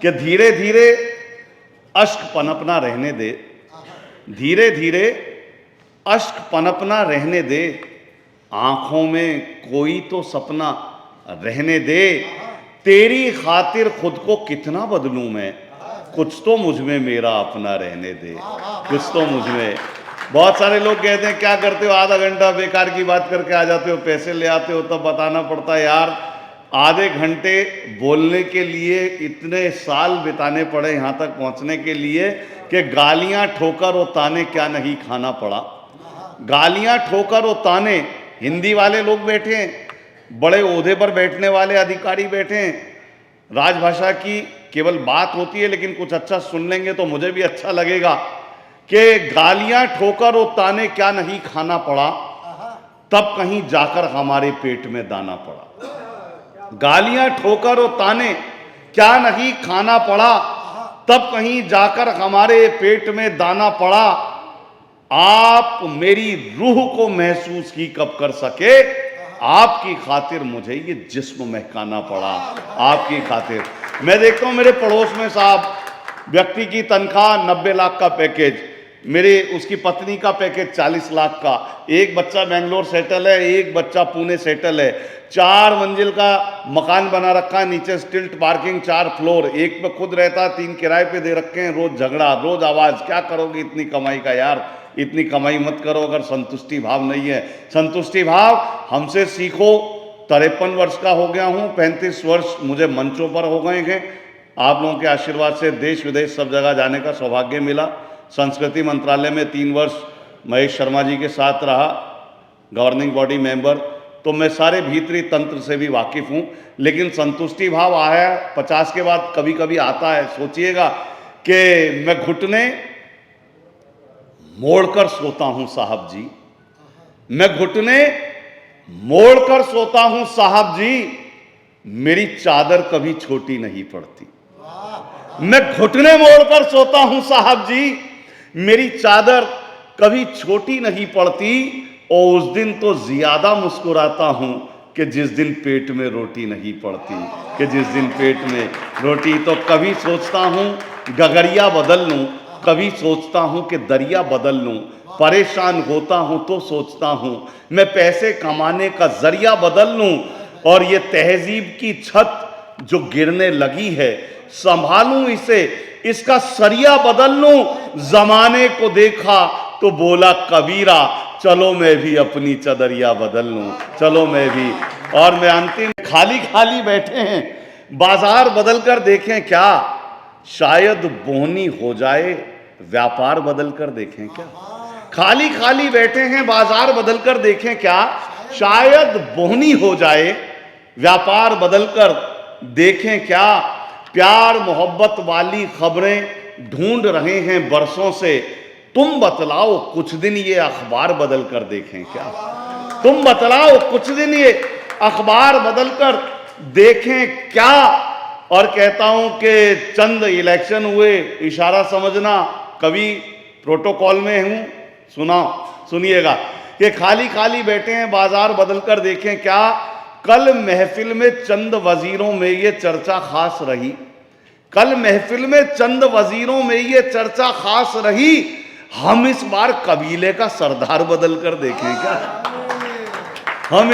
कि धीरे धीरे अश्क पनपना रहने दे, धीरे धीरे अश्क पनपना रहने दे, आंखों में कोई तो सपना रहने दे, तेरी खातिर खुद को कितना बदलूं मैं, कुछ तो मुझ में मेरा अपना रहने दे, कुछ तो मुझ में। बहुत सारे लोग कहते हैं क्या करते हो, आधा घंटा बेकार की बात करके आ जाते हो, पैसे ले आते हो, तब बताना पड़ता है यार आधे घंटे बोलने के लिए इतने साल बिताने पड़े यहाँ तक पहुँचने के लिए कि गालियाँ ठोकर और ताने क्या नहीं खाना पड़ा। गालियाँ ठोकर और ताने, हिंदी वाले लोग बैठे हैं, बड़े ओहदे पर बैठने वाले अधिकारी बैठे हैं, राजभाषा की केवल बात होती है, लेकिन कुछ अच्छा सुन लेंगे तो मुझे भी अच्छा लगेगा कि गालियां ठोकर और ताने क्या नहीं खाना पड़ा, तब कहीं जाकर हमारे पेट में दाना पड़ा। गालियां ठोकर और ताने क्या नहीं खाना पड़ा, तब कहीं जाकर हमारे पेट में दाना पड़ा। आप मेरी रूह को महसूस ही कब कर सके, आपकी खातिर मुझे ये जिस्म महकाना पड़ा, आपकी खातिर। मैं देखता हूं मेरे पड़ोस में साहब, व्यक्ति की तनख्वाह 90 लाख का पैकेज, मेरे उसकी पत्नी का पैकेज 40 लाख का, एक बच्चा बेंगलोर सेटल है, एक बच्चा पुणे सेटल है, 4 मंजिल का मकान बना रखा है, नीचे स्टिल्ट पार्किंग, 4 फ्लोर, एक पे खुद रहता, 3 किराए पे दे रखे हैं, रोज झगड़ा, रोज आवाज। क्या करोगे इतनी कमाई का यार, इतनी कमाई मत करो अगर संतुष्टि भाव नहीं है। संतुष्टि भाव हमसे सीखो। 53 वर्ष का हो गया हूं, 35 वर्ष मुझे मंचों पर हो गए हैं। आप लोगों के आशीर्वाद से देश विदेश सब जगह जाने का सौभाग्य मिला। संस्कृति मंत्रालय में 3 वर्ष महेश शर्मा जी के साथ रहा, गवर्निंग बॉडी मेंबर, तो मैं सारे भीतरी तंत्र से भी वाकिफ हूं। लेकिन संतुष्टि भाव आया 50 के बाद कभी कभी आता है। सोचिएगा कि मैं घुटने मोड़कर सोता हूं साहब जी, मैं घुटने मोड़कर सोता हूं साहब जी, मेरी चादर कभी छोटी नहीं पड़ती। मैं घुटने मोड़कर सोता हूं साहब जी, मेरी चादर कभी छोटी नहीं पड़ती। और उस दिन तो ज्यादा मुस्कुराता हूं कि जिस दिन पेट में रोटी नहीं पड़ती, कि जिस दिन पेट में रोटी। तो कभी सोचता हूं गगरिया बदल लूं, कभी सोचता हूं कि दरिया बदल लूं, परेशान होता हूं तो सोचता हूं मैं पैसे कमाने का जरिया बदल लूं, और ये तहजीब की छत जो गिरने लगी है संभालूं इसे, इसका सरिया बदल लूं। जमाने को देखा तो बोला कबीरा, चलो मैं भी अपनी चदरिया बदल लूं, चलो मैं भी। और मैं अंतिम, खाली खाली बैठे हैं, बाजार बदल कर देखें क्या, शायद बोहनी हो जाए, व्यापार बदल कर देखें क्या। खाली खाली बैठे हैं, बाजार बदल कर देखें क्या, शायद बोहनी हो जाए, व्यापार बदल कर देखें क्या। प्यार मोहब्बत वाली खबरें ढूंढ रहे हैं बरसों से, तुम बतलाओ कुछ दिन ये अखबार बदल कर देखें क्या। तुम बतलाओ कुछ दिन ये अखबार बदल कर देखें क्या। और कहता हूं कि चंद इलेक्शन हुए, इशारा समझना, कभी प्रोटोकॉल में हूं, सुनिएगा कि खाली खाली बैठे हैं, बाजार बदल कर देखें क्या। कल महफिल में चंद वजीरों में ये चर्चा खास रही, कल महफिल में चंद वजीरों में ये चर्चा खास रही, हम इस बार कबीले का सरदार बदल कर देखें क्या। हम